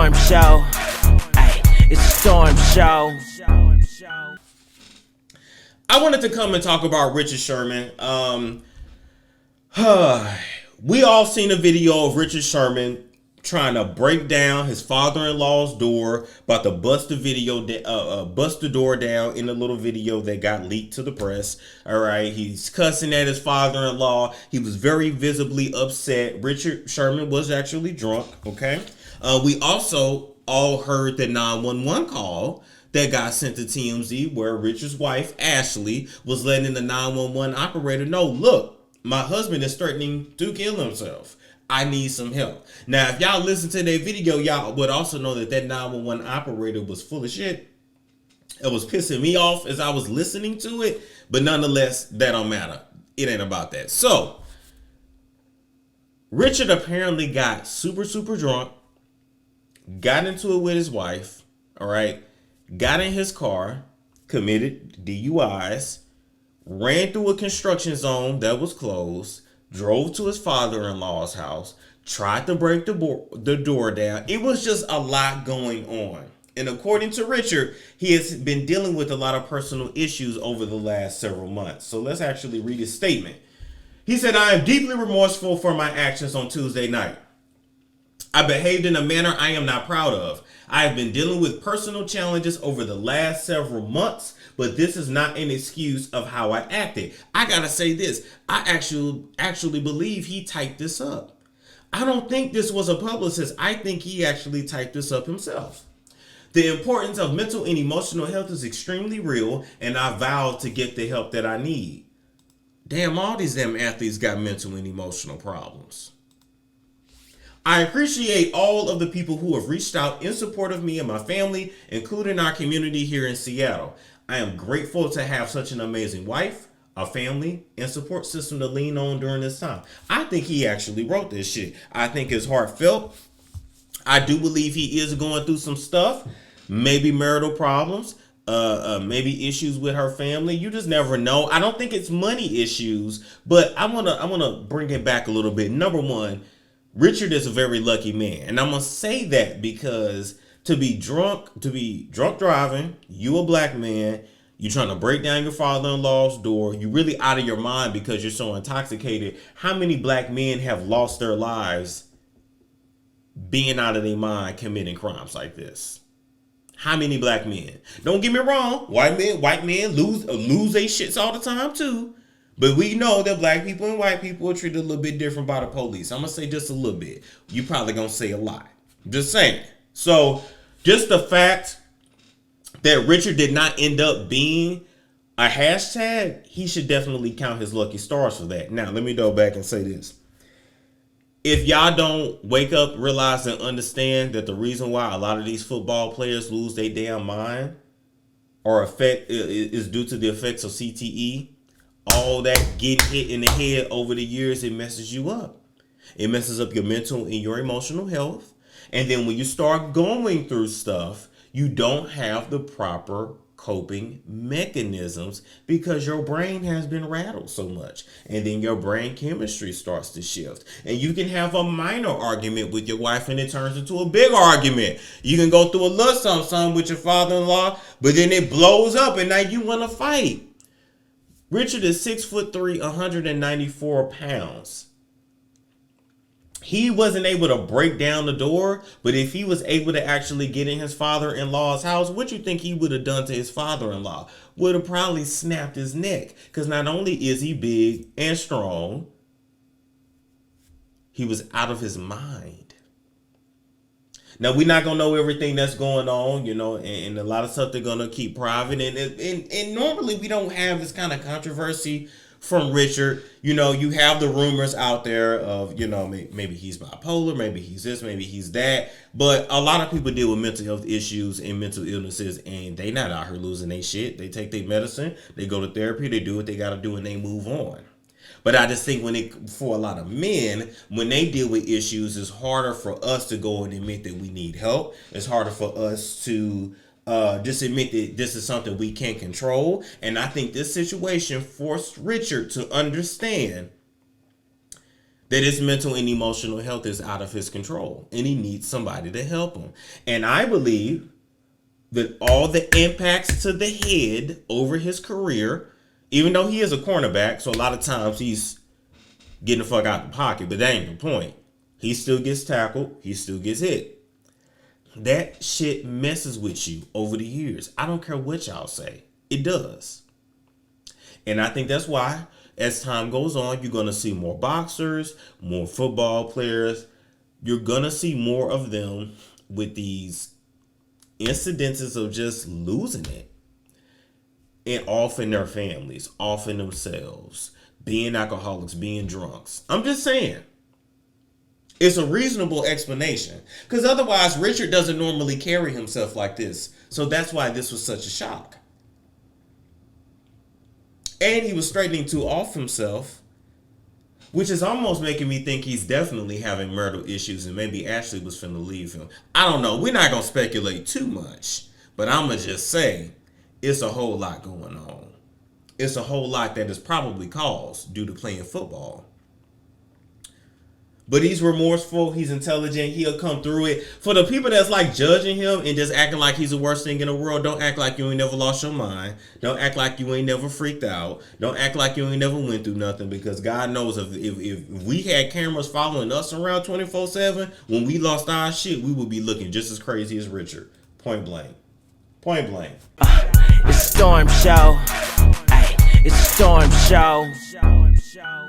storm show. Ay, it's a storm show. I wanted to come and talk about Richard Sherman. We all seen a video of Richard Sherman trying to break down his father-in-law's door, about to bust the door down in a little video that got leaked to the press. All right, he's cussing at his father-in-law. He was very visibly upset. Richard Sherman was actually drunk. Okay, we also all heard the 911 call that got sent to TMZ, where Richard's wife Ashley was letting the 911 operator know, look, my husband is threatening to kill himself. I need some help. Now, if y'all listen to that video, y'all would also know that that 911 operator was full of shit. It was pissing me off as I was listening to it, but nonetheless, that don't matter. It ain't about that. So, Richard apparently got super drunk, got into it with his wife, all right, got in his car, committed DUIs, ran through a construction zone that was closed, drove to his father-in-law's house, tried to break the door down. It was just a lot going on. And according to Richard, he has been dealing with a lot of personal issues over the last several months. So let's actually read his statement. He said, I am deeply remorseful for my actions on Tuesday night. I behaved in a manner I am not proud of. I have been dealing with personal challenges over the last several months, but this is not an excuse of how I acted. I gotta say this. I actually believe he typed this up. I don't think this was a publicist. I think he actually typed this up himself. The importance of mental and emotional health is extremely real, and I vow to get the help that I need. Damn, all these damn athletes got mental and emotional problems. I appreciate all of the people who have reached out in support of me and my family, including our community here in Seattle. I am grateful to have such an amazing wife, a family, and support system to lean on during this time. I think he actually wrote this shit. I think it's heartfelt. I do believe he is going through some stuff, maybe marital problems, maybe issues with her family. You just never know. I don't think it's money issues, but I wanna bring it back a little bit. Number one, Richard is a very lucky man. And I'm going to say that because to be drunk driving, you a black man, you trying to break down your father-in-law's door, you really out of your mind because you're so intoxicated. How many black men have lost their lives being out of their mind committing crimes like this? How many black men? Don't get me wrong, white men lose their shits all the time too. But we know that black people and white people are treated a little bit different by the police. I'm going to say just a little bit. You probably going to say a lot. Just saying. So just the fact that Richard did not end up being a hashtag, he should definitely count his lucky stars for that. Now, let me go back and say this. If y'all don't wake up, realize, and understand that the reason why a lot of these football players lose their damn mind or is due to the effects of CTE, all that getting hit in the head over the years, it messes you up. It messes up your mental and your emotional health. And then when you start going through stuff, you don't have the proper coping mechanisms because your brain has been rattled so much. And then your brain chemistry starts to shift. And you can have a minor argument with your wife and it turns into a big argument. You can go through a little something with your father-in-law, but then it blows up and now you want to fight. Richard is 6'3", 194 pounds. He wasn't able to break down the door, but if he was able to actually get in his father-in-law's house, what you think he would have done to his father-in-law? Would have probably snapped his neck. Because not only is he big and strong, he was out of his mind. Now, we're not going to know everything that's going on, and a lot of stuff they're going to keep private. And normally we don't have this kind of controversy from Richard. You have the rumors out there of, maybe he's bipolar, maybe he's this, maybe he's that. But a lot of people deal with mental health issues and mental illnesses, and they not out here losing their shit. They take their medicine, they go to therapy, they do what they got to do, and they move on. But I just think for a lot of men, when they deal with issues, it's harder for us to go and admit that we need help. It's harder for us to just admit that this is something we can't control. And I think this situation forced Richard to understand that his mental and emotional health is out of his control and he needs somebody to help him. And I believe that all the impacts to the head over his career, even though he is a cornerback, so a lot of times he's getting the fuck out of the pocket, but that ain't the point. He still gets tackled. He still gets hit. That shit messes with you over the years. I don't care what y'all say. It does. And I think that's why, as time goes on, you're going to see more boxers, more football players. You're going to see more of them with these incidences of just losing it. And often their families, often themselves, being alcoholics, being drunks. I'm just saying. It's a reasonable explanation. Because otherwise, Richard doesn't normally carry himself like this. So that's why this was such a shock. And he was straightening too off himself, which is almost making me think he's definitely having marital issues and maybe Ashley was finna leave him. I don't know. We're not going to speculate too much. But I'm going to just say it's a whole lot going on. It's a whole lot that is probably caused due to playing football. But he's remorseful. He's intelligent. He'll come through it. For the people that's like judging him and just acting like he's the worst thing in the world, don't act like you ain't never lost your mind. Don't act like you ain't never freaked out. Don't act like you ain't never went through nothing, because God knows if we had cameras following us around 24/7, when we lost our shit, we would be looking just as crazy as Richard. Point blank. Point blank. It's a storm show. Ay, it's a storm show.